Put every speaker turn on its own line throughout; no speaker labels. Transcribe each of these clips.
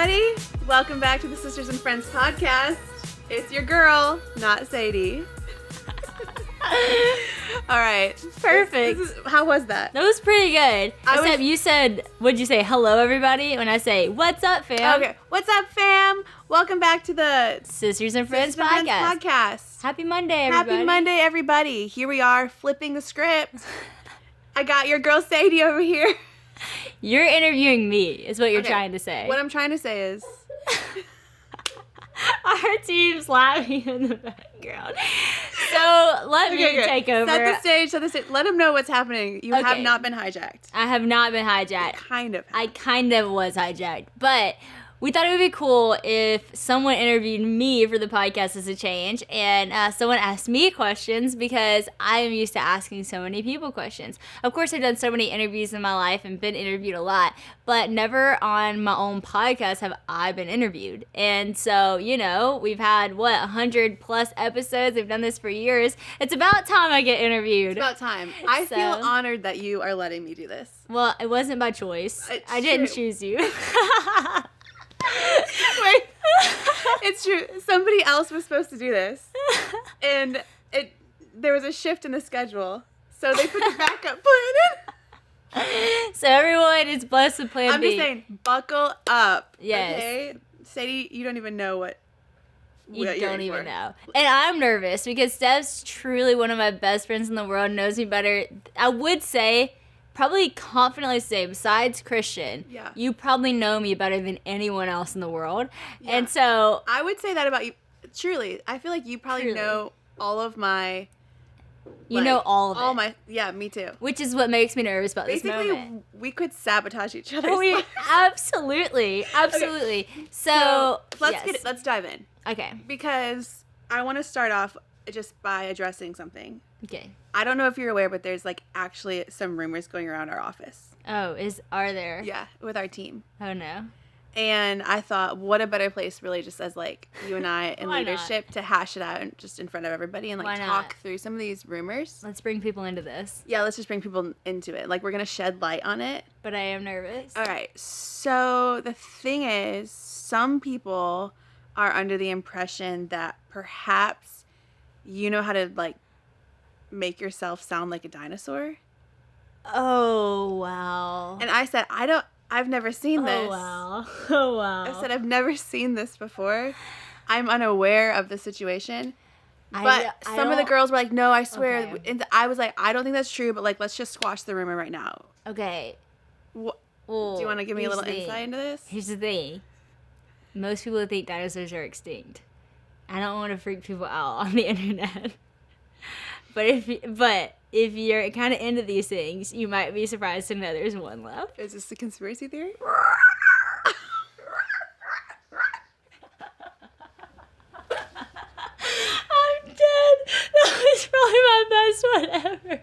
everybody. Welcome back to the Sisters and Friends podcast. It's your girl, not Sadie. All right.
Perfect.
How was that?
That was pretty good. Except you said, what'd you say? Hello, everybody? When I say, what's up, fam?
Okay. What's up, fam? Welcome back to the
Sisters and Friends
Sisters and Friends podcast.
Happy Monday, everybody.
Happy Monday, everybody. Here we are, flipping the script. I got your girl Sadie over here.
You're interviewing me, is what you're trying to say.
What I'm trying to say is...
Our team's laughing in the background. So let me take over.
Set the stage. Let them know what's happening. You have not been hijacked.
I have not been hijacked.
I
kind of was hijacked. But we thought it would be cool if someone interviewed me for the podcast as a change. And someone asked me questions because I am used to asking so many people questions. Of course, I've done so many interviews in my life and been interviewed a lot. But never on my own podcast have I been interviewed. And so, you know, we've had, 100 plus episodes. We've done this for years. It's about time I get interviewed.
It's about time. I feel honored that you are letting me do this.
Well, it wasn't by choice. I didn't choose you.
Wait. It's true. Somebody else was supposed to do this. And there was a shift in the schedule. So they put the backup plan in.
So everyone is blessed with plan B.
I'm just saying, buckle up.
Yes.
Okay? Sadie, you don't even know what
you don't even know. And I'm nervous because Steph's truly one of my best friends in the world, knows me better. I would say, probably confidently say, besides Christian, you probably know me better than anyone else in the world. Yeah. And so...
I would say that about you. Truly. I feel like you probably know all of my...
You know all of it.
Yeah, me too.
Which is what makes me nervous about this moment.
Basically, we could sabotage each other.
Absolutely. Okay. So
let's dive in.
Okay.
Because I want to start off just by addressing something.
Okay.
I don't know if you're aware, but there's actually some rumors going around our office.
Oh, are there?
Yeah, with our team.
Oh no.
And I thought, what a better place, really, just as you and I in leadership to hash it out just in front of everybody and talk through some of these rumors.
Let's bring people into this.
Yeah, let's just bring people into it. We're gonna shed light on it.
But I am nervous.
All right. So the thing is, some people are under the impression that perhaps you know how to make yourself sound like a dinosaur.
Oh wow.
And I said, I've never seen this.
Oh, wow.
I said, I've never seen this before. I'm unaware of the situation. But some of the girls were like, no, I swear. Okay. And I was like, I don't think that's true, but let's just squash the rumor right now.
Okay.
Do you want to give me a little insight into this?
Here's the thing. Most people think dinosaurs are extinct. I don't want to freak people out on the internet. But if you're kind of into these things, you might be surprised to know there's one left.
Is this a conspiracy theory?
I'm dead. That was probably my best one ever.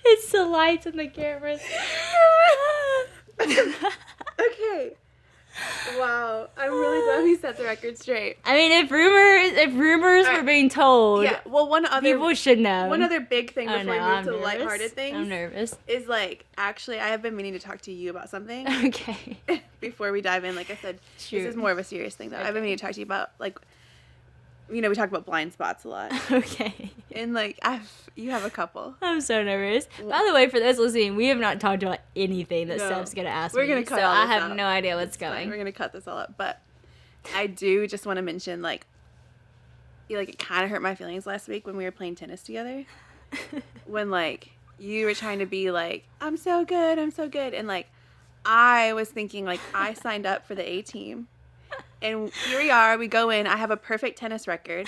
It's the lights and the cameras.
Okay. Wow, I'm really glad we set the record straight.
I mean, if rumors were being told, people should know.
One other big thing before we move to the lighthearted things.
I'm nervous.
Is actually, I have been meaning to talk to you about something.
Okay.
Before we dive in, like I said, this is more of a serious thing though. Okay. I've been meaning to talk to you about we talk about blind spots a lot.
Okay.
And you have a couple.
I'm so nervous. By the way, for those listening, we have not talked about anything that Steph's gonna ask me.
We're gonna cut
so
all
I
this
have
out.
No idea what's going.
We're gonna cut this all up, but I do just want to mention it kind of hurt my feelings last week when we were playing tennis together. When you were trying to be I'm so good, and I was thinking I signed up for the A team. And here we are. We go in. I have a perfect tennis record.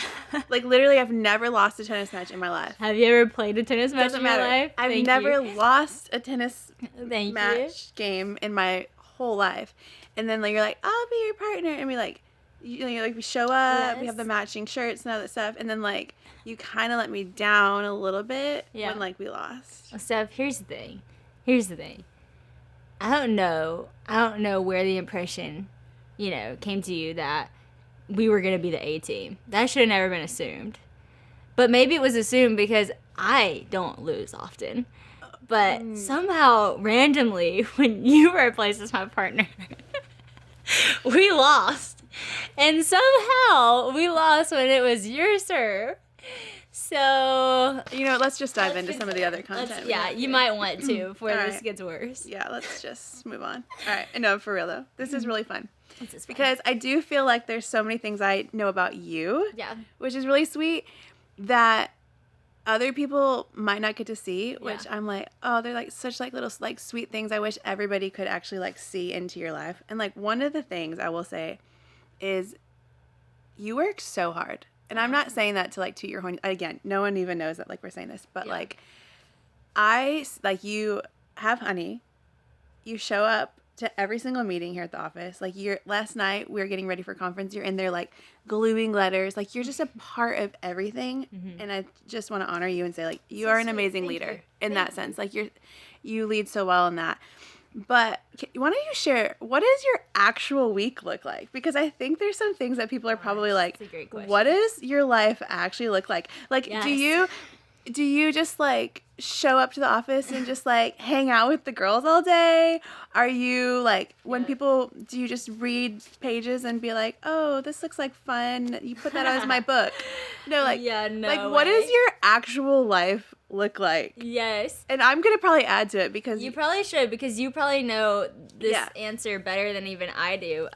Literally, I've never lost a tennis match in my life.
Have you ever played a tennis match in your life?
I've never lost a tennis game in my whole life. And then you're like, I'll be your partner. And we show up. We have the matching shirts and all that stuff. And then you kind of let me down a little bit when we lost.
Well, Steph, here's the thing. I don't know where the impression came to you that we were going to be the A team. That should have never been assumed. But maybe it was assumed because I don't lose often. But somehow, randomly, when you were placed as my partner, We lost. And somehow we lost when it was your serve. So,
let's just dive into some of the other content.
Yeah, you might want to before this
right.
gets worse.
Yeah, let's just move on. All right. No, for real, though. This is really fun.
This is fun.
Because I do feel like there's so many things I know about you.
Yeah.
Which is really sweet that other people might not get to see, which I'm like, oh, they're like such like little like sweet things I wish everybody could actually like see into your life. And like one of the things I will say is you work so hard. And I'm not saying that to like toot your horn. Again, no one even knows that like we're saying this, but like you have honey. You show up to every single meeting here at the office. Like last night we were getting ready for conference. You're in there like gluing letters. Like you're just a part of everything. Mm-hmm. And I just want to honor you and say like you are an amazing leader in that sense. Like you lead so well in that. But why don't you share, what does your actual week look like? Because I think there's some things that people are probably like, what does your life actually look like? Like, yes. do you just like show up to the office and just like hang out with the girls all day? Are you like, when people, do you just read pages and be like, oh, this looks like fun. You put that as my book. No, like, what does your actual life look like?
Yes.
And I'm going to probably add to it because
you probably should, because you probably know this answer better than even I do.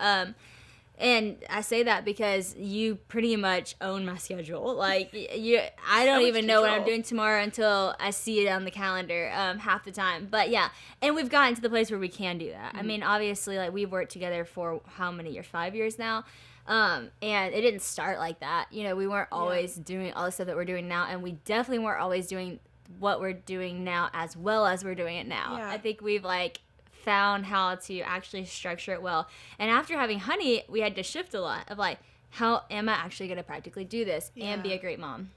And I say that because you pretty much own my schedule. Like I don't even know what I'm doing tomorrow until I see it on the calendar half the time. But yeah, and we've gotten to the place where we can do that. Mm-hmm. I mean, obviously, like we've worked together for how many years? 5 years now. And it didn't start like that. We weren't always doing all the stuff that we're doing now, and we definitely weren't always doing what we're doing now as well as we're doing it now. Yeah. I think we've like found how to actually structure it well. And after having honey, we had to shift a lot of like, how am I actually going to practically do this and be a great mom?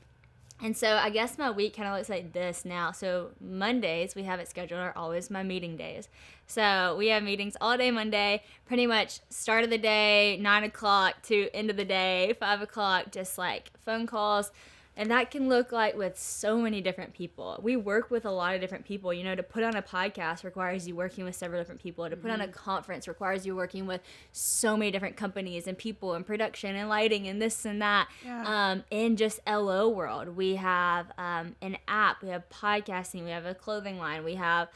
And so I guess my week kind of looks like this now. So Mondays, we have it scheduled, are always my meeting days. So we have meetings all day Monday, pretty much start of the day, 9 o'clock to end of the day, 5 o'clock, just like phone calls. And that can look like with so many different people. We work with a lot of different people. To put on a podcast requires you working with several different people. To put on a conference requires you working with so many different companies and people and production and lighting and this and that. Yeah. In just LO world, we have an app, we have podcasting, we have a clothing line, we have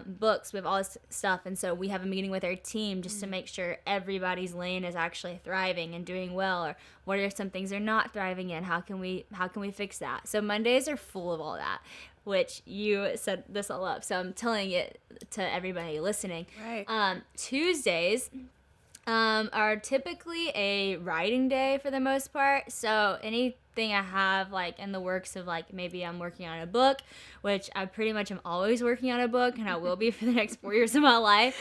books, we have all this stuff. And so we have a meeting with our team just to make sure everybody's lane is actually thriving and doing well, or what are some things they're not thriving in? How can we fix that? So Mondays are full of all that, which you set this all up. So I'm telling it to everybody listening. Right. Tuesdays are typically a writing day for the most part. So anything I have like in the works of like maybe I'm working on a book, which I pretty much am always working on a book, and I will be for the next 4 years of my life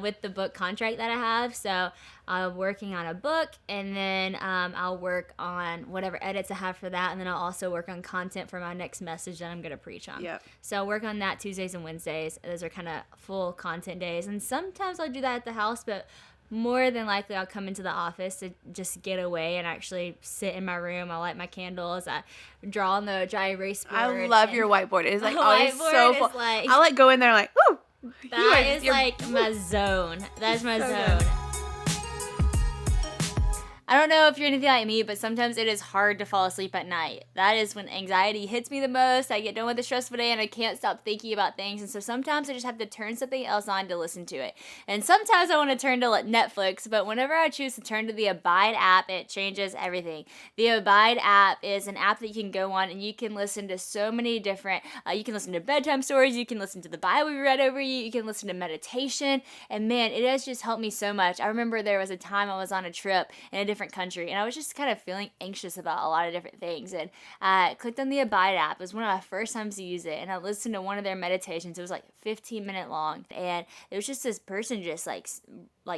with the book contract that I have. So I'm working on a book, and then I'll work on whatever edits I have for that, and then I'll also work on content for my next message that I'm going to preach on. Yep. So I'll work on that Tuesdays and Wednesdays. Those are kind of full content days, and sometimes I'll do that at the house, but more than likely I'll come into the office to just get away and actually sit in my room. I light my candles. I draw on the dry erase board.
I love your whiteboard. It's like always so fun. Like, I like go in there like, ooh.
That is like my zone. That's my zone. Good. I don't know if you're anything like me, but sometimes it is hard to fall asleep at night. That is when anxiety hits me the most. I get done with a stressful day and I can't stop thinking about things. And so sometimes I just have to turn something else on to listen to it. And sometimes I want to turn to Netflix, but whenever I choose to turn to the Abide app, it changes everything. The Abide app is an app that you can go on and you can listen to so many different, you can listen to bedtime stories, you can listen to the Bible we read over you can listen to meditation. And man, it has just helped me so much. I remember there was a time I was on a trip in a different country, and I was just kind of feeling anxious about a lot of different things, and I clicked on the Abide app. It was one of my first times to use it, and I listened to one of their meditations. It was like 15-minute long, and it was just this person just like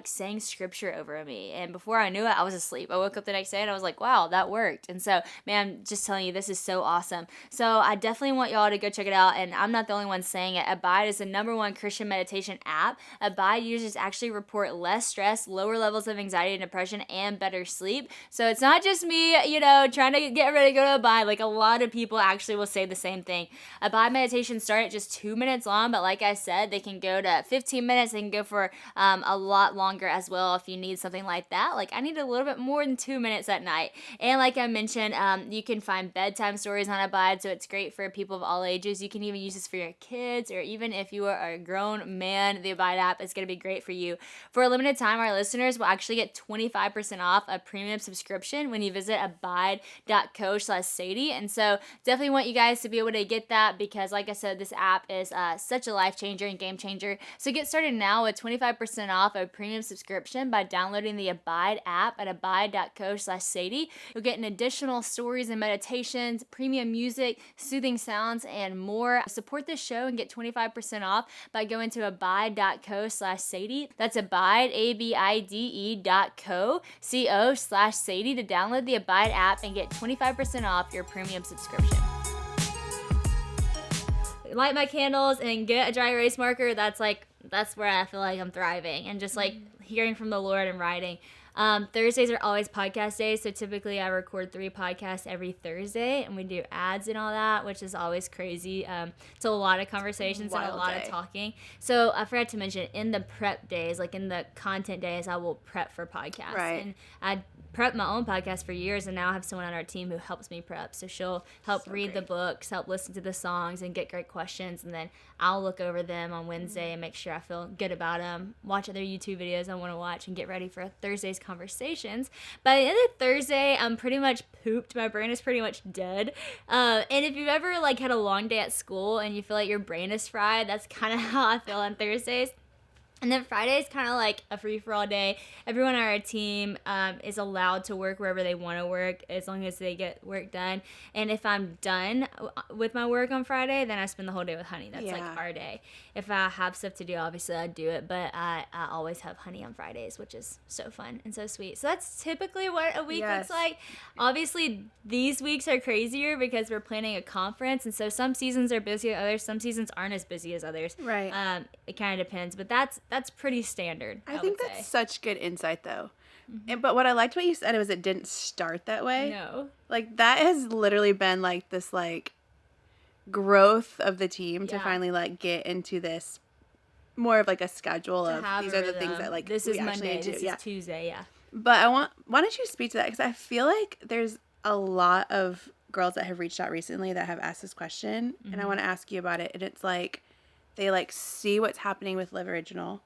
saying scripture over me, and before I knew it, I was asleep. I woke up the next day and I was like, wow, that worked. And so, man, I'm just telling you, this is so awesome. So I definitely want y'all to go check it out, and I'm not the only one saying it. Abide is the #1 Christian meditation app. Abide users actually report less stress, lower levels of anxiety and depression, and better sleep. So it's not just me, trying to get ready to go to Abide. Like, a lot of people actually will say the same thing. Abide meditations start at just 2 minutes long, but like I said, they can go to 15 minutes. They can go for a lot lot longer as well if you need something like that. Like, I need a little bit more than 2 minutes at night. And like I mentioned, you can find bedtime stories on Abide, so it's great for people of all ages. You can even use this for your kids, or even if you are a grown man, the Abide app is going to be great for you. For a limited time, our listeners will actually get 25% off a premium subscription when you visit abide.co/Sadie. And so definitely want you guys to be able to get that, because like I said, this app is such a life changer and game changer. So get started now with 25% off a premium subscription by downloading the Abide app at abide.co/Sadie. You'll get an additional stories and meditations, premium music, soothing sounds, and more. Support this show and get 25% off by going to abide.co/Sadie. That's Abide, abide.co/Sadie to download the Abide app and get 25% off your premium subscription. Light my candles and get a dry erase marker. That's where I feel like I'm thriving, and just like hearing from the Lord and writing. Thursdays are always podcast days, so typically I record 3 podcasts every Thursday, and we do ads and all that, which is always crazy. It's a lot of conversations and a lot of talking. So I forgot to mention, in the prep days, like in the content days, I will prep for podcasts.
Right.
And I prepped my own podcast for years, and now I have someone on our team who helps me prep. So she'll help read the books, help listen to the songs, and get great questions, and then I'll look over them on Wednesday and make sure I feel good about them, watch other YouTube videos I want to watch, and get ready for Thursday's conversations. By the end of Thursday, I'm pretty much pooped. My brain is pretty much dead. And if you've ever like had a long day at school and you feel like your brain is fried, that's kind of how I feel on Thursdays. And then Friday is kind of like a free-for-all day. Everyone on our team is allowed to work wherever they want to work, as long as they get work done. And if I'm done with my work on Friday, then I spend the whole day with Honey. That's like our day. If I have stuff to do, obviously I do it. But I always have Honey on Fridays, which is so fun and so sweet. So that's typically what a week looks like. Obviously, these weeks are crazier because we're planning a conference. And so some seasons are busy as others. Some seasons aren't as busy as others. Right. It kind of depends. But that's pretty standard.
I think that's such good insight, though. But what I liked what you said was it didn't start that way.
No.
Like, that has literally been, like, this, like, growth of the team to finally, like, get into this more of, like, a schedule of these are the things that, like,
this
we
is Monday,
actually do.
This is Tuesday,
But why don't you speak to that? Because I feel like there's a lot of girls that have reached out recently that have asked this question, and I want to ask you about it. And it's, like, they, like, see what's happening with Live Original,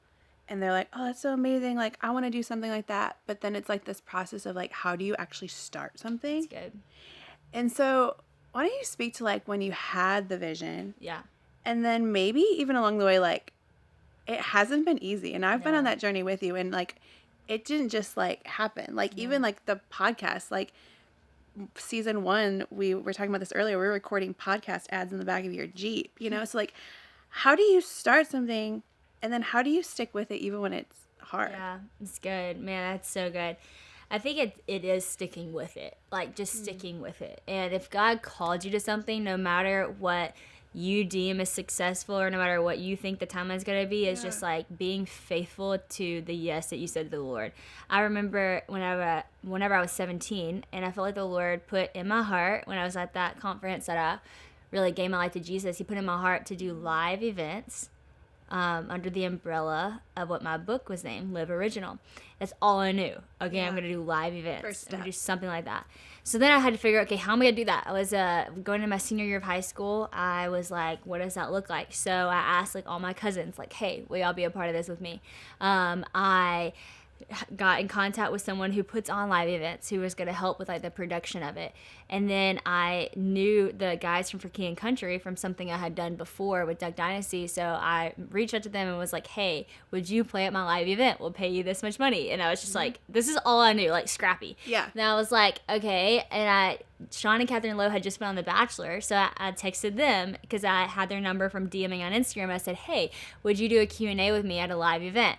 and they're like, oh, that's so amazing. Like, I want to do something like that. But then it's, like, this process of, like, how do you actually start something?
That's good.
And so why don't you speak to, like, when you had the vision?
Yeah.
And then maybe even along the way, like, it hasn't been easy. And I've been on that journey with you. And, like, it didn't just, like, happen. Like, even, like, the podcast, like, season 1, we were talking about this earlier. We were recording podcast ads in the back of your Jeep, you know? So, like, how do you start something, and then how do you stick with it even when it's hard?
Yeah, it's good. Man, that's so good. I think it is sticking with it. Like, just sticking with it. And if God called you to something, no matter what you deem as successful or no matter what you think the timeline is going to be, is just, like, being faithful to the yes that you said to the Lord. I remember whenever I was 17, and I felt like the Lord put in my heart when I was at that conference that I really gave my life to Jesus, he put in my heart to do live events under the umbrella of what my book was named, Live Original. That's all I knew. Okay, I'm going to do live events. I'm going to do something like that. So then I had to figure out, okay, how am I going to do that? I was going into my senior year of high school. I was like, what does that look like? So I asked, like, all my cousins, like, hey, will y'all be a part of this with me? I got in contact with someone who puts on live events who was going to help with, like, the production of it. And then I knew the guys from For King and Country from something I had done before with Dynasty. So I reached out to them and was like, hey, would you play at my live event? We'll pay you this much money. And I was just like, this is all I knew, like, scrappy. Yeah. And I was like, okay. And Sean and Catherine Lowe had just been on The Bachelor. So I texted them because I had their number from DMing on Instagram. I said, hey, would you do a Q&A with me at a live event?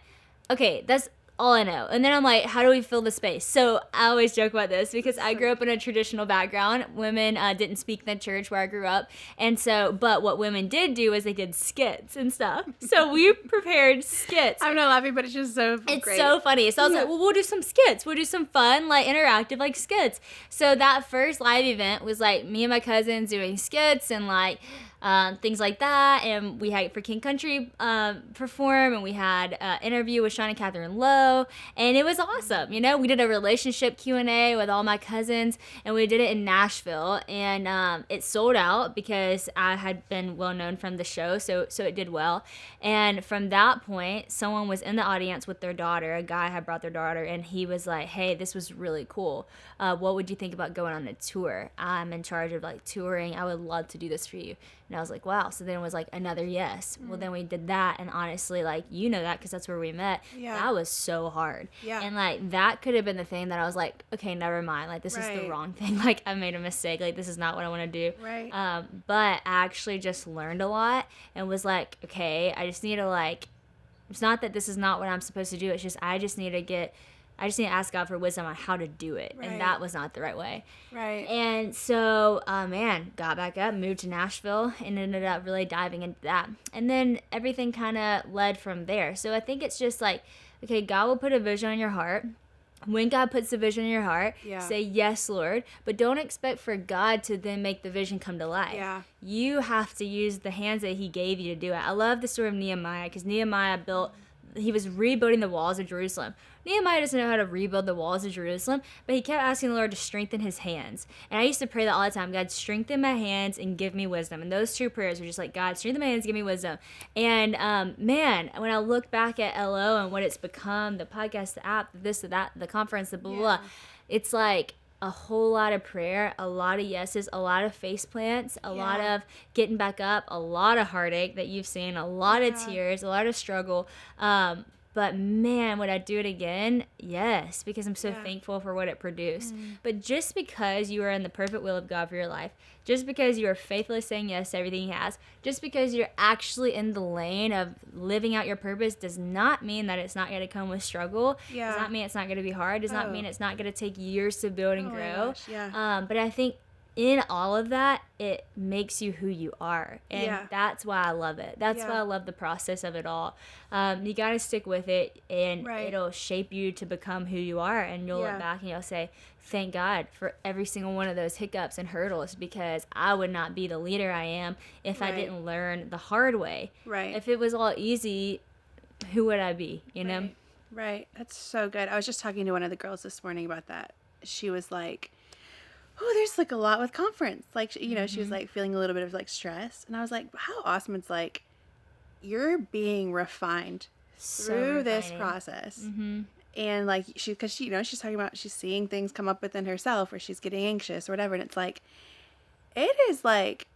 Okay, that's all I know. And then I'm like, how do we fill the space? So I always joke about this because I grew up in a traditional background. Women didn't speak in the church where I grew up. And so, but what women did do is they did skits and stuff. So we prepared skits.
I'm not laughing, but it's just so great.
It's so funny. So I was like, well, we'll do some skits. We'll do some fun, like, interactive, like, skits. So that first live event was, like, me and my cousins doing skits and, like, things like that. And we had For King Country perform, and we had an interview with Sean and Catherine Lowe, and it was awesome. You know, we did a relationship Q&A with all my cousins, and we did it in Nashville, and it sold out because I had been well known from the show, so it did well. And from that point, someone was in the audience with their daughter. A guy had brought their daughter, and he was like, hey, this was really cool. What would you think about going on a tour? I'm in charge of like touring. I would love to do this for you. And I was like, wow. So then it was like another yes. Well, then we did that. And honestly, like, you know that because that's where we met. Yeah. That was so hard. Yeah. And like, that could have been the thing that I was like, okay, never mind. Like, this is the wrong thing. Like, I made a mistake. Like, this is not what I want to do. Right. But I actually just learned a lot and was like, okay, I just need to like, it's not that this is not what I'm supposed to do. It's just, I just need to ask God for wisdom on how to do it. Right. And that was not the right way. Right. And so, got back up, moved to Nashville, and ended up really diving into that. And then everything kind of led from there. So I think it's just like, okay, God will put a vision on your heart. When God puts the vision in your heart, say, yes, Lord. But don't expect for God to then make the vision come to life. Yeah. You have to use the hands that he gave you to do it. I love the story of Nehemiah, because Nehemiah he was rebuilding the walls of Jerusalem. Nehemiah doesn't know how to rebuild the walls of Jerusalem, but he kept asking the Lord to strengthen his hands. And I used to pray that all the time, God, strengthen my hands and give me wisdom. And those two prayers were just like, God, strengthen my hands, give me wisdom. And man, when I look back at LO and what it's become, the podcast, the app, this, that, the conference, the blah, blah, it's like a whole lot of prayer, a lot of yeses, a lot of face plants, a lot of getting back up, a lot of heartache that you've seen, a lot of tears, a lot of struggle. But man, would I do it again? Yes, because I'm so thankful for what it produced. But just because you are in the perfect will of God for your life, just because you are faithfully saying yes to everything he has, just because you're actually in the lane of living out your purpose does not mean that it's not going to come with struggle. Does not mean it's not going to be hard. Does not mean it's not going to take years to build and grow. But I think in all of that, it makes you who you are. And that's why I love it. That's why I love the process of it all. You got to stick with it, and it'll shape you to become who you are. And you'll look back and you'll say, thank God for every single one of those hiccups and hurdles, because I would not be the leader I am if I didn't learn the hard way. Right. If it was all easy, who would I be, you know?
Right. That's so good. I was just talking to one of the girls this morning about that. She was like, oh, there's like a lot with conference. Like, you know, she was like feeling a little bit of like stress. And I was like, how awesome. It's like, you're being refined through this process. And like, because she, you know, she's talking about, she's seeing things come up within herself, or she's getting anxious or whatever. And it's like, it is like,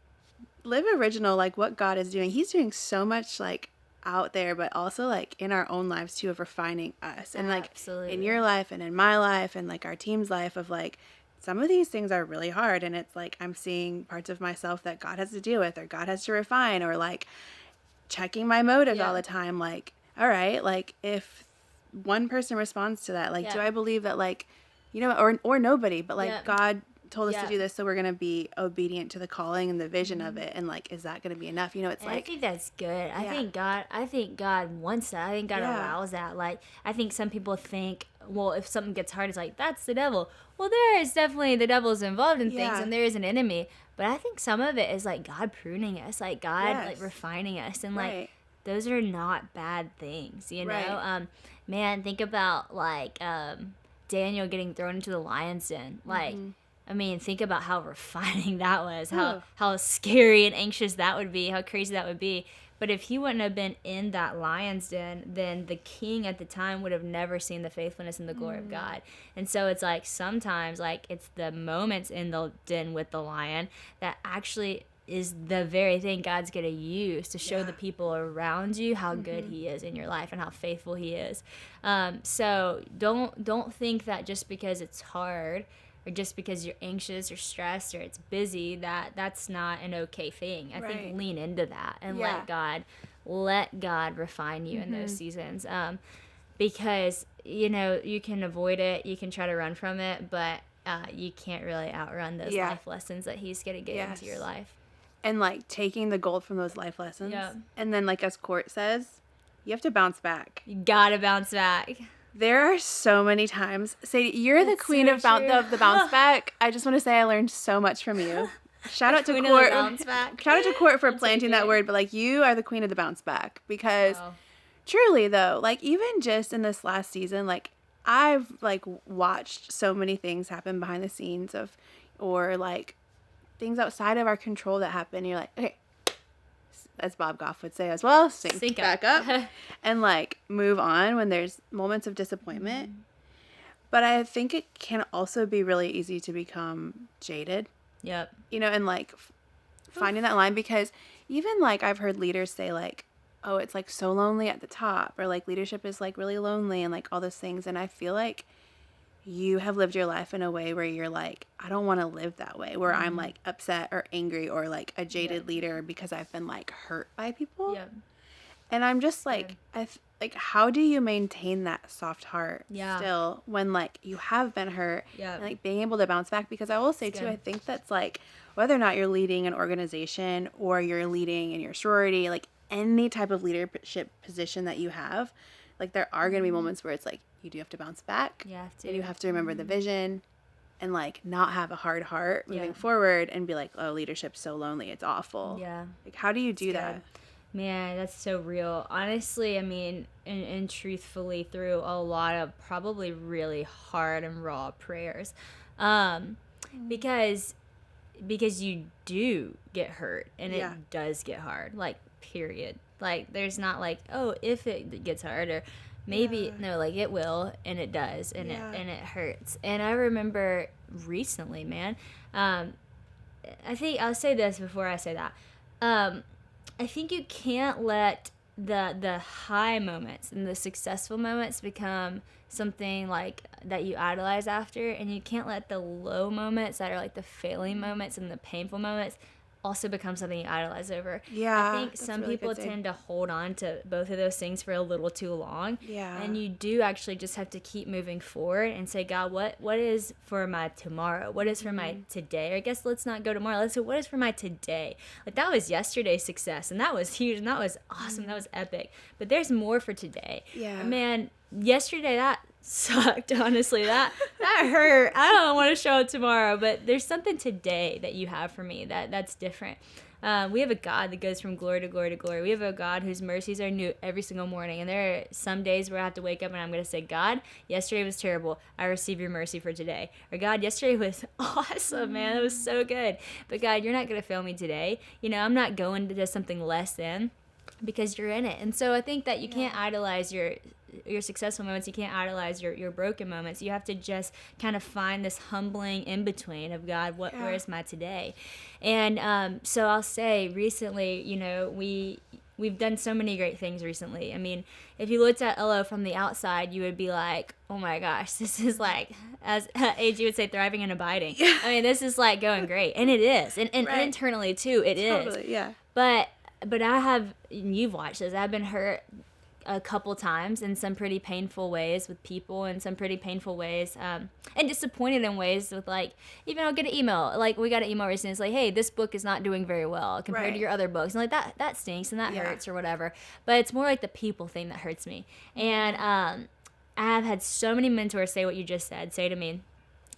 live original, like what God is doing. He's doing so much like out there, but also like in our own lives too, of refining us. And like in your life and in my life and like our team's life, of like, some of these things are really hard, and it's like I'm seeing parts of myself that God has to deal with, or God has to refine, or like checking my motives all the time. Like, all right, like if one person responds to that, like do I believe that, like, you know, or nobody, but like God told us to do this, so we're gonna be obedient to the calling and the vision of it, and like, is that gonna be enough? You know, it's, and like,
I think that's good. I think God wants that. I think God allows that. Like, I think some people think, well, if something gets hard, it's like, that's the devil. Well, there is definitely, the devil's involved in things, and there is an enemy. But I think some of it is like God pruning us, like God like refining us, and like those are not bad things, you know. Man, think about like Daniel getting thrown into the lion's den. Like, I mean, think about how refining that was, how scary and anxious that would be, how crazy that would be. But if he wouldn't have been in that lion's den, then the king at the time would have never seen the faithfulness and the glory of God. And so it's like, sometimes like it's the moments in the den with the lion that actually is the very thing God's going to use to show the people around you how good he is in your life and how faithful he is. So don't think that just because it's hard, or just because you're anxious or stressed or it's busy, that's not an okay thing. I think lean into that and let God refine you in those seasons. Because, you know, you can avoid it, you can try to run from it, but you can't really outrun those life lessons that he's going to get into your life.
And like taking the gold from those life lessons. And then, like, as Court says, you have to bounce back.
You got to bounce back.
There are so many times. Sadie, you're the queen of the bounce back. I just want to say I learned so much from you. shout out to
Queen of the
Court.
bounce back.
Shout out to Court for
I'll
planting
take
that
it.
word, but like you are the queen of the bounce back because
Wow.
truly though, like even just in this last season, like I've like watched so many things happen behind the scenes or like things outside of our control that happen. You're like, okay, as Bob Goff would say as well, sync back up and like move on when there's moments of disappointment. But I think it can also be really easy to become jaded.
Yep.
And like finding that line, because even like I've heard leaders say like, oh, it's like so lonely at the top, or like leadership is like really lonely and like all those things. And I feel like you have lived your life in a way where you're like, I don't want to live that way, where I'm like upset or angry or like a jaded leader because I've been like hurt by people.
Yep.
And I'm just like, like, how do you maintain that soft heart still when like you have been hurt and like being able to bounce back? Because I will say too, I think that's like whether or not you're leading an organization or you're leading in your sorority, like any type of leadership position that you have, like there are going to be moments where it's like you do have to bounce back.
You have to.
And you have to remember the vision and like not have a hard heart moving forward and be like, oh, leadership's so lonely, it's awful.
Yeah.
Like how do you do that?
Man, that's so real. Honestly, I mean, and truthfully, through a lot of probably really hard and raw prayers, because you do get hurt, and it does get hard. Like, period. Like, there's not like, oh, if it gets hard, or maybe no, like it will, and it does, and it hurts. And I remember recently, man. I think I'll say this before I say that. I think you can't let the high moments and the successful moments become something like that you idolize after, and you can't let the low moments that are like the failing moments and the painful moments also become something you idolize over.
Yeah,
I think some really people tend to hold on to both of those things for a little too long.
Yeah.
And you do actually just have to keep moving forward and say, God, what is for my tomorrow? What is for my today? Or I guess let's not go tomorrow. Let's say, what is for my today? Like that was yesterday's success, and that was huge, and that was awesome. That was epic. But there's more for today.
Yeah.
Man, yesterday that sucked, honestly. That hurt. I don't want to show up tomorrow, but there's something today that you have for me that's different. We have a God that goes from glory to glory to glory. We have a God whose mercies are new every single morning. And there are some days where I have to wake up and I'm going to say, God, yesterday was terrible. I receive your mercy for today. Or God, yesterday was awesome, man. It was so good. But God, you're not going to fail me today. I'm not going to do something less than, because you're in it. And so I think that you can't idolize your successful moments. You can't idolize your broken moments. You have to just kind of find this humbling in between of God, where is my today? And so I'll say recently, we've done so many great things recently. I mean, if you looked at LO from the outside, you would be like, oh my gosh, this is like, as AG would say, thriving and abiding. I mean, this is like going great. And it is. And internally too, it is.
Totally, yeah.
But I have, and you've watched this, I've been hurt a couple times in some pretty painful ways with people, in some pretty painful ways, and disappointed in ways with, like, even I'll get an email, like we got an email recently, it's like, hey, this book is not doing very well compared to your other books, and like that stinks and that hurts or whatever. But it's more like the people thing that hurts me. And I have had so many mentors say what you just said, say to me,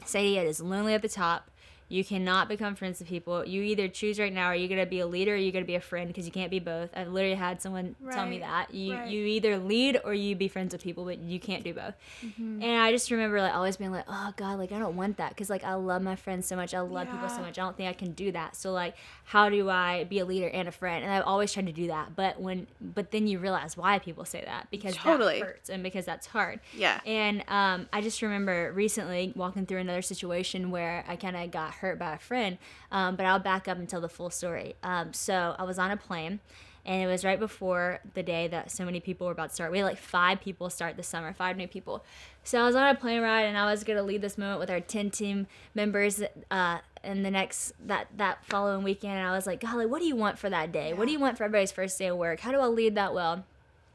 Sadie, it is lonely at the top. You cannot become friends with people. You either choose right now, are you going to be a leader or are you going to be a friend, because you can't be both. I've literally had someone tell me that. You either lead or you be friends with people, but you can't do both. Mm-hmm. And I just remember like always being like, oh God, like I don't want that, because like I love my friends so much. I love people so much. I don't think I can do that. So like, how do I be a leader and a friend? And I've always tried to do that. But then you realize why people say that, because that hurts and because that's hard. Yeah. And I just remember recently walking through another situation where I kind of got hurt by a friend, but I'll back up and tell the full story. So I was on a plane, and it was right before the day that so many people were about to start. We had like 5 people start this summer, 5 new people. So I was on a plane ride, and I was going to lead this moment with our 10 team members in the next, that following weekend. And I was like, golly, what do you want for that day? Yeah. What do you want for everybody's first day of work? How do I lead that well?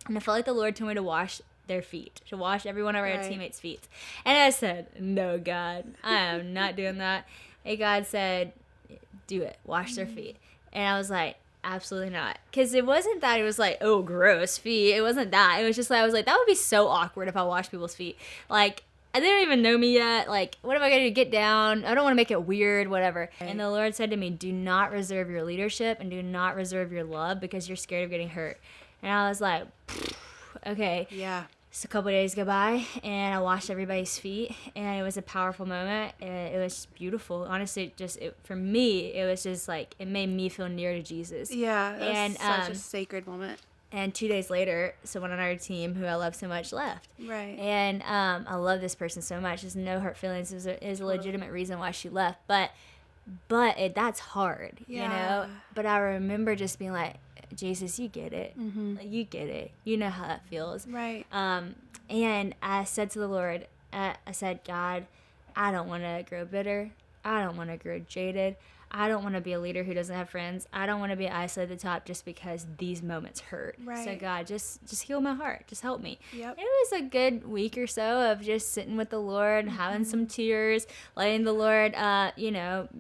And I felt like the Lord told me to wash their feet, to wash every one of our teammates' feet. And I said, no, God, I am not doing that. And God said, do it, wash their feet. And I was like, absolutely not. Because it wasn't that it was like, oh, gross feet. It wasn't that. It was just like, I was like, that would be so awkward if I washed people's feet. Like, they don't even know me yet. Like, what am I going to get down? I don't want to make it weird, whatever. Right. And the Lord said to me, do not reserve your leadership and do not reserve your love because you're scared of getting hurt. And I was like, okay.
Yeah.
So a couple of days go by, and I washed everybody's feet, and it was a powerful moment. And it was just beautiful. Honestly, for me, it was just like, it made me feel near to Jesus.
Yeah, that was such a sacred moment.
And 2 days later, someone on our team who I love so much left.
Right.
And I love this person so much. There's no hurt feelings. There's a legitimate reason why she left. But that's hard, you know? But I remember just being like, Jesus, you get it.
Mm-hmm.
Like, you get it. You know how that feels.
Right.
And I said to the Lord, I said, God, I don't want to grow bitter. I don't want to grow jaded. I don't want to be a leader who doesn't have friends. I don't want to be isolated at the top just because these moments hurt.
Right.
So God, just heal my heart. Just help me.
Yep.
It was a good week or so of just sitting with the Lord, having some tears, letting the Lord,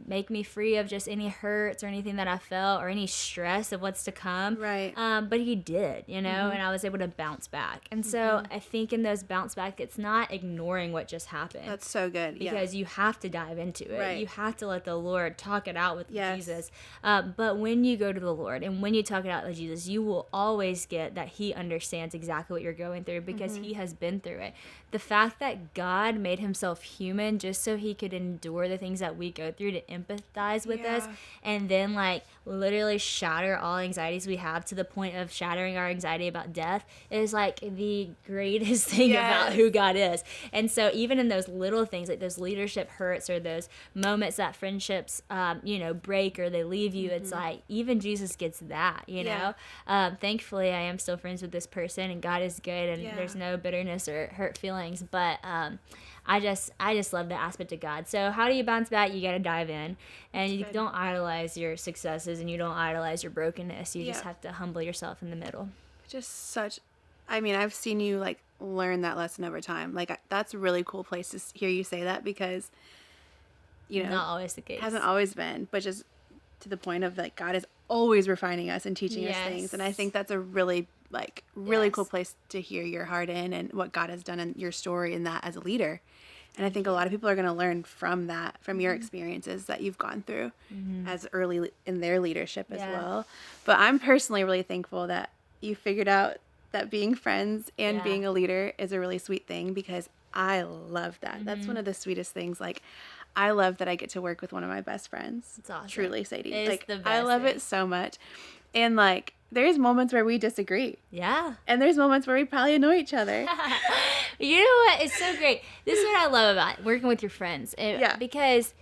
make me free of just any hurts or anything that I felt or any stress of what's to come.
Right.
But he did, and I was able to bounce back. And so I think in those bounce back, it's not ignoring what just happened.
That's so good.
Because you have to dive into it.
Right.
You have to let the Lord talk it out with
Yes.
Jesus. But when you go to the Lord and when you talk it out with Jesus, you will always get that he understands exactly what you're going through because he has been through it. The fact that God made himself human just so he could endure the things that we go through to empathize with us and then like literally shatter all anxieties we have to the point of shattering our anxiety about death is like the greatest thing about who God is. And so even in those little things, like those leadership hurts or those moments that friendships, break or they leave you, it's like even Jesus gets that, you know? Thankfully, I am still friends with this person and God is good and there's no bitterness or hurt feelings. But I just love the aspect of God. So how do you bounce back? You got to dive in, and you don't idolize your successes, and you don't idolize your brokenness. You just have to humble yourself in the middle. I've seen you like learn that lesson over time. Like that's a really cool place to hear you say that because, not always the case. Hasn't always been, but just to the point of like God is always refining us and teaching us things, and I think that's a really cool place to hear your heart in and what God has done in your story and that as a leader. And I think a lot of people are going to learn from that, from your experiences that you've gone through as early in their leadership as well. But I'm personally really thankful that you figured out that being friends and being a leader is a really sweet thing because I love that. That's one of the sweetest things. Like, I love that I get to work with one of my best friends. It's awesome. Truly, Sadie. It's the best I love it so much. And like, there's moments where we disagree. Yeah. And there's moments where we probably annoy each other. You know what? It's so great. This is what I love about working with your friends. Because,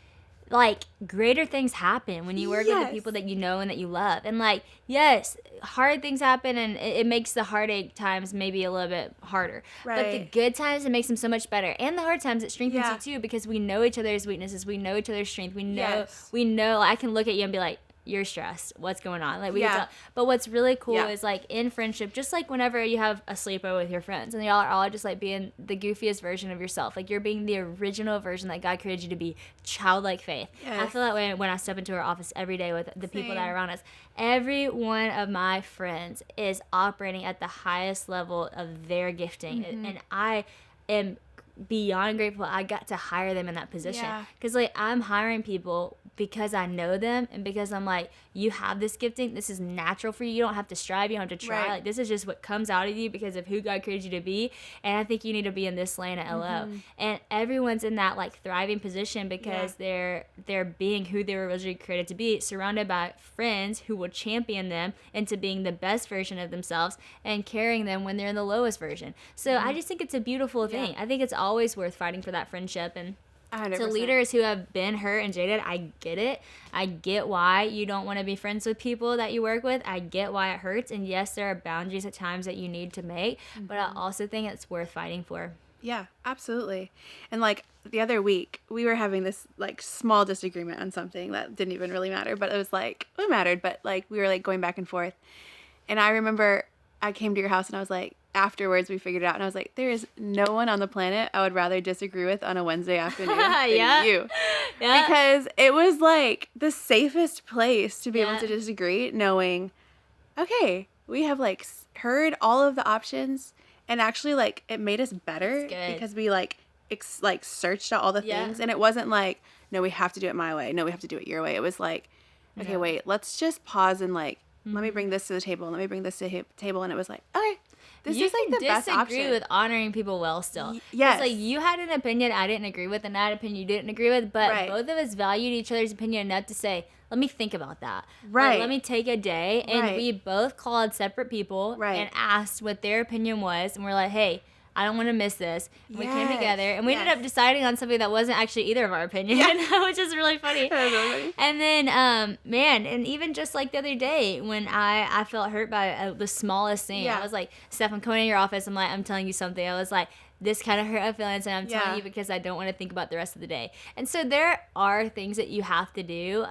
like, greater things happen when you work with the people that you know and that you love. And, like, yes, hard things happen and it makes the heartache times maybe a little bit harder. Right. But the good times, it makes them so much better. And the hard times, it strengthens you, too, because we know each other's weaknesses. We know each other's strength. We know, I can look at you and be like, you're stressed. What's going on? Like but what's really cool is like in friendship, just like whenever you have a sleepover with your friends and y'all are all just like being the goofiest version of yourself. Like you're being the original version that God created you to be, childlike faith. Yes. I feel that way when I step into our office every day with the people that are around us. Every one of my friends is operating at the highest level of their gifting. And I am beyond grateful I got to hire them in that position. Because like I'm hiring people because I know them and because I'm like, you have this gifting, this is natural for you, you don't have to strive, you don't have to try, like this is just what comes out of you because of who God created you to be, and I think you need to be in this lane at LO. And everyone's in that like thriving position because they're being who they were originally created to be, surrounded by friends who will champion them into being the best version of themselves and carrying them when they're in the lowest version. So I just think it's a beautiful thing. I think it's always worth fighting for that friendship. And 100%. To leaders who have been hurt and jaded, I get it. I get why you don't want to be friends with people that you work with. I get why it hurts. And yes, there are boundaries at times that you need to make, but I also think it's worth fighting for.
Yeah, absolutely. And like the other week, we were having this like small disagreement on something that didn't even really matter, but it was like, it mattered, but like we were like going back and forth. And I remember I came to your house and I was like, afterwards we figured it out and I was like, there is no one on the planet I would rather disagree with on a Wednesday afternoon than you. Because it was like the safest place to be able to disagree, knowing, okay, we have like heard all of the options and actually like it made us better because we like like searched out all the things, and it wasn't like, no, we have to do it my way. No, we have to do it your way. It was like, okay, wait, let's just pause and like, let me bring this to the table. Let me bring this to the table. And it was like, okay, this is like the best option.
You disagree with honoring people well still.
Yes.
It's like you had an opinion I didn't agree with, and I had an opinion you didn't agree with, but both of us valued each other's opinion enough to say, let me think about that.
Right.
Like, let me take a day. And we both called separate people and asked what their opinion was. And we're like, hey, I don't want to miss this. And we came together, and we ended up deciding on something that wasn't actually either of our opinion, which is really funny. And then, man, and even just like the other day when I felt hurt by the smallest thing, I was like, Steph, I'm coming in your office. I'm telling you something. I was like, this kind of hurt my feelings, and I'm telling you because I don't want to think about the rest of the day. And so there are things that you have to do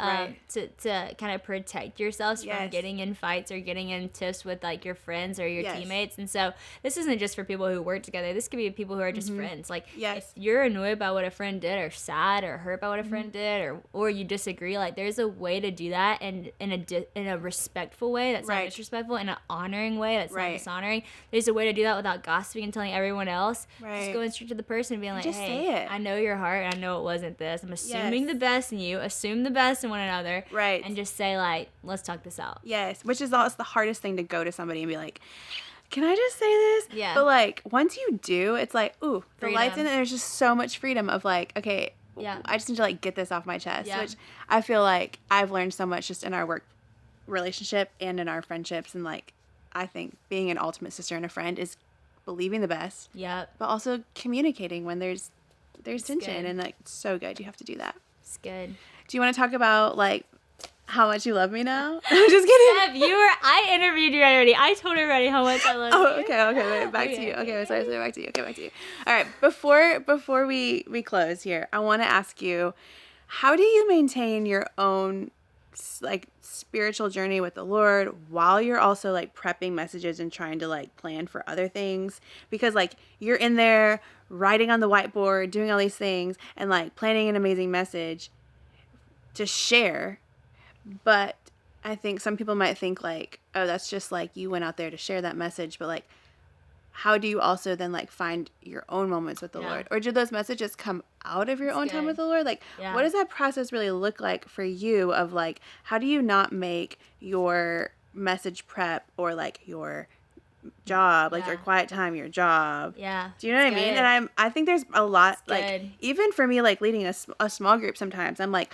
to kind of protect yourselves from getting in fights or getting in tiffs with like your friends or your teammates. And so this isn't just for people who work together. This could be people who are just friends. Like if you're annoyed by what a friend did, or sad or hurt by what a friend did, or you disagree, like there's a way to do that, and in a respectful way that's not disrespectful, in an honoring way that's not dishonoring. There's a way to do that without gossiping and telling everyone else. Just going straight to the person and being like, hey, I know your heart, and I know it wasn't this. I'm assuming the best in you. Assume the best in one another. Right. And just say, like, let's talk this out.
Yes, which is always the hardest thing to go to somebody and be like, can I just say this?
Yeah.
But, like, once you do, it's like, ooh, the lights in, and there's just so much freedom of, like, okay, I just need to, like, get this off my chest. Yeah. Which I feel like I've learned so much just in our work relationship and in our friendships. And, like, I think being an ultimate sister and a friend is believing the best, but also communicating when there's tension, good. And like, it's so good. You have to do that.
It's good.
Do you want to talk about like how much you love me now? I'm just kidding.
Steph, I interviewed you already. I told everybody how much I love you.
Okay. Wait, back to you. Okay, sorry, back to you. Okay, back to you. All right, before we close here, I want to ask you, how do you maintain your own like spiritual journey with the Lord while you're also like prepping messages and trying to like plan for other things? Because like you're in there writing on the whiteboard, doing all these things, and like planning an amazing message to share. But I think some people might think like, oh, that's just like you went out there to share that message, but like, how do you also then like find your own moments with the Lord? Or do those messages come out of your own time with the Lord? Like, what does that process really look like for you of like, how do you not make your message prep or like your job, like your quiet time, your job?
Yeah.
Do you know what I mean? And I think there's a lot, like, even for me, like leading a small group sometimes, I'm like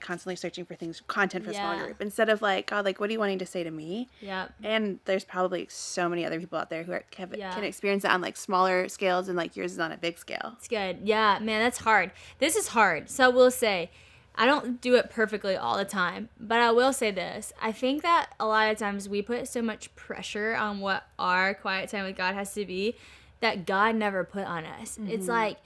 constantly searching for content for a small group instead of like, God, like, what are you wanting to say to me?
Yeah.
And there's probably so many other people out there who can experience that on like smaller scales, and like yours is on a big scale.
It's good. Yeah, man, that's hard. This is hard. So I will say, I don't do it perfectly all the time, but I will say this. I think that a lot of times we put so much pressure on what our quiet time with God has to be that God never put on us. Mm-hmm. It's like,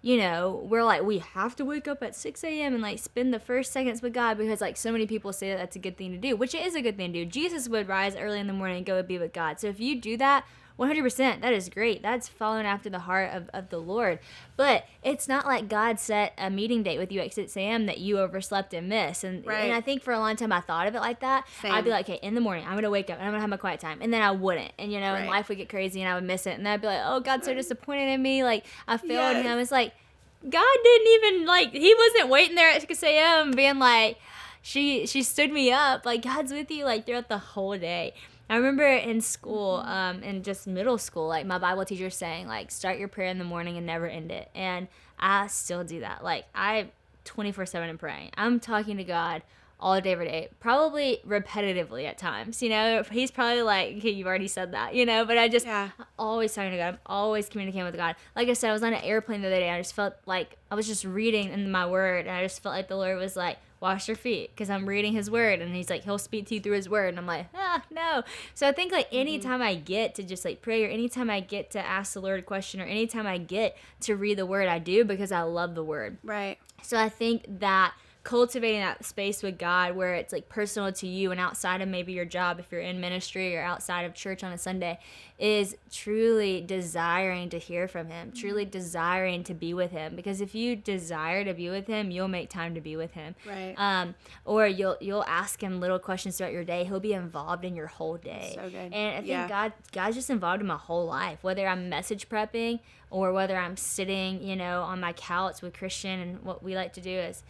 you know, we're like, we have to wake up at 6 a.m. and like spend the first seconds with God because like so many people say that that's a good thing to do, which it is a good thing to do. Jesus would rise early in the morning and go be with God. So if you do that, 100%, that is great. That's following after the heart of the Lord. But it's not like God set a meeting date with you at 6 a.m. that you overslept and missed. And I think for a long time I thought of it like that. Same. I'd be like, okay, in the morning, I'm going to wake up and I'm going to have my quiet time. And then I wouldn't. And, you know, and life would get crazy and I would miss it. And then I'd be like, oh, God's so disappointed in me. Like, I failed him. It's like, God didn't even, like, he wasn't waiting there at 6 a.m. being like, she stood me up. Like, God's with you, like, throughout the whole day. I remember in school, in just middle school, like my Bible teacher saying, like, start your prayer in the morning and never end it. And I still do that. Like, I 24/7 am praying. I'm talking to God all day, every day, probably repetitively at times. You know, he's probably like, okay, you've already said that, you know, but I'm always talking to God. I'm always communicating with God. Like I said, I was on an airplane the other day. I just felt like I was just reading in my word. And I just felt like the Lord was like, wash your feet, because I'm reading his word, and he's like, he'll speak to you through his word. And I'm like, no. So I think like anytime I get to just like pray, or anytime I get to ask the Lord a question, or anytime I get to read the word, I do, because I love the word.
Right.
So I think that cultivating that space with God where it's like personal to you and outside of maybe your job if you're in ministry or outside of church on a Sunday is truly desiring to hear from him, truly desiring to be with him. Because if you desire to be with him, you'll make time to be with him.
Right.
Or you'll ask him little questions throughout your day. He'll be involved in your whole day.
So good.
And I think God's just involved in my whole life, whether I'm message prepping or whether I'm sitting, on my couch with Christian. And what we like to do is,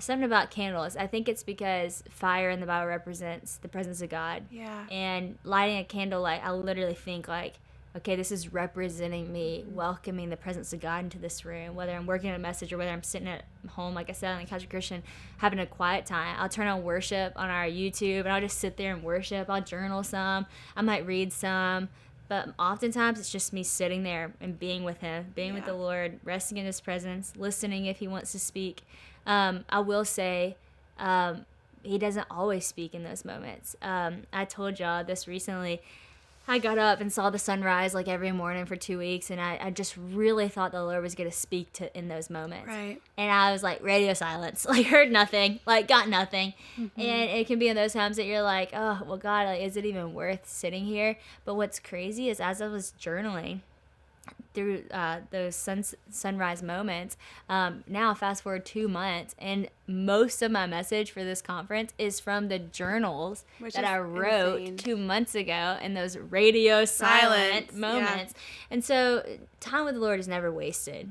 something about candles. I think it's because fire in the Bible represents the presence of God.
Yeah.
And lighting a candle, I literally think okay, this is representing me, welcoming the presence of God into this room, whether I'm working on a message or whether I'm sitting at home, like I said, on the couch with Christian, having a quiet time. I'll turn on worship on our YouTube and I'll just sit there and worship. I'll journal some. I might read some. But oftentimes it's just me sitting there and being with him, being with the Lord, resting in his presence, listening if he wants to speak. I will say he doesn't always speak in those moments. I told y'all this recently. I got up and saw the sunrise every morning for 2 weeks, and I just really thought the Lord was going to speak in those moments.
Right.
And I was radio silence, heard nothing, got nothing. Mm-hmm. And it can be in those times that you're like, oh, well, God, is it even worth sitting here? But what's crazy is as I was journaling through those sunrise moments, now fast forward 2 months, and most of my message for this conference is from the journals that I wrote insane. 2 months ago in those radio silent moments. And so time with the Lord is never wasted,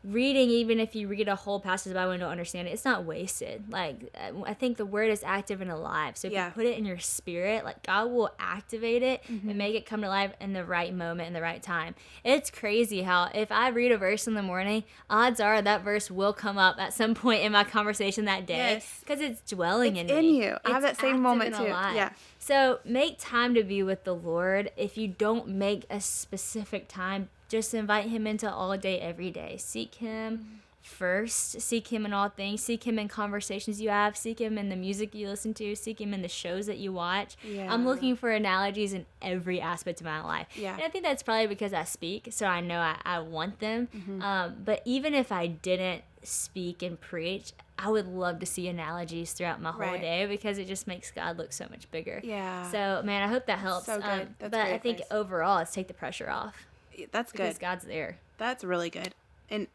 reading, even if you read a whole passage of the Bible and don't understand it, it's not wasted. I think the word is active and alive. So if you put it in your spirit, God will activate it and make it come to life in the right moment, in the right time. It's crazy how if I read a verse in the morning, odds are that verse will come up at some point in my conversation that day because it's dwelling in me.
You. I have that same moment too.
Alive.
Yeah.
So make time to be with the Lord. If you don't make a specific time, just invite him into all day, every day. Seek him first. Seek him in all things. Seek him in conversations you have. Seek him in the music you listen to. Seek him in the shows that you watch. Yeah. I'm looking for analogies in every aspect of my life. Yeah. And I think that's probably because I speak, so I know I want them. Mm-hmm. But even if I didn't speak and preach, I would love to see analogies throughout my whole day because it just makes God look so much bigger. Yeah. So, man, I hope that helps.
So good. That's
but I think overall, it's take the pressure off.
That's good.
Because God's there.
That's really good. In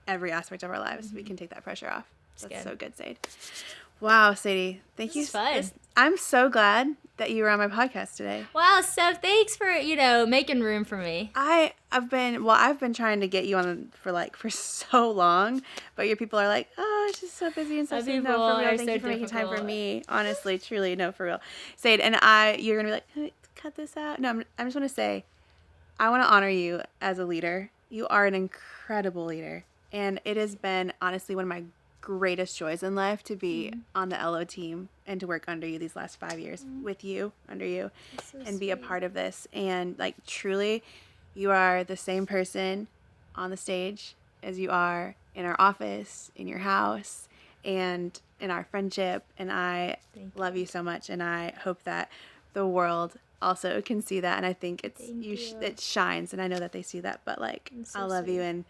every aspect of our lives, we can take that pressure off. That's so good, Sadie. Wow, Sadie. Thank you.
This is fun.
I'm so glad that you were on my podcast today.
Wow, Steph, thanks for, making room for me.
I've been trying to get you on for so long, but your people are like, oh, she's so busy and stuff. So no, for real, thank you for making time for me. Honestly, truly, no, for real. Sadie, and you're going to be like, hey, cut this out. No, I just want to say, I want to honor you as a leader. You are an incredible leader. And it has been, honestly, one of my greatest joys in life to be on the LO team and to work under you these last 5 years with you, under you, and be a part of this. And, truly, you are the same person on the stage as you are in our office, in your house, and in our friendship. And I love you so much. And I hope that the world also can see that, and I think it shines, and I know that they see that, but I love you, and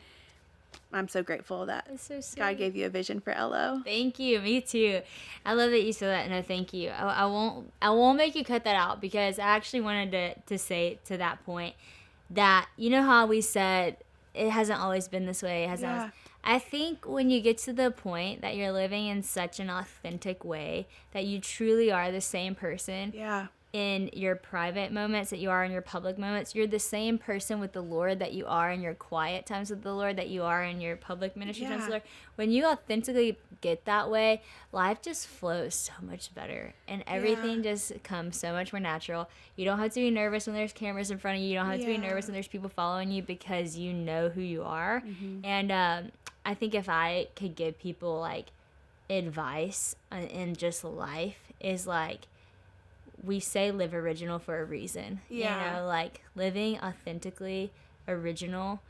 I'm so grateful that God gave you a vision for LO.
Thank you. Me too. I love that you said that. No, thank you. I won't make you cut that out because I actually wanted to say to that point that how we said it hasn't always been this way. It hasn't. Yeah. I think when you get to the point that you're living in such an authentic way that you truly are the same person. Yeah. In your private moments that you are in your public moments, you're the same person with the Lord that you are in your quiet times with the Lord, that you are in your public ministry times with the Lord. When you authentically get that way, life just flows so much better and everything just comes so much more natural. You don't have to be nervous when there's cameras in front of you. You don't have to be nervous when there's people following you because you know who you are. Mm-hmm. And I think if I could give people advice in just life is we say live original for a reason. Living authentically original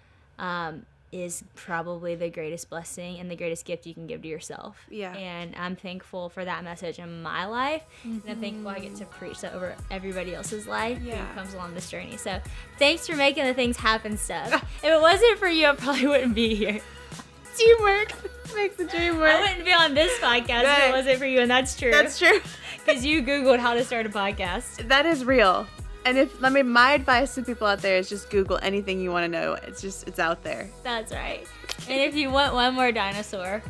is probably the greatest blessing and the greatest gift you can give to yourself. Yeah. And I'm thankful for that message in my life. Mm-hmm. And I'm thankful I get to preach that over everybody else's life who comes along this journey. So thanks for making the things happen, Steph. If it wasn't for you, I probably wouldn't be here. Teamwork.
Makes the dream
I
work.
wouldn't be on this podcast if it wasn't for you, and that's true.
That's true.
Because you Googled how to start a podcast.
That is real. And my advice to people out there is just Google anything you want to know. It's out there.
That's right. And if you want one more dinosaur.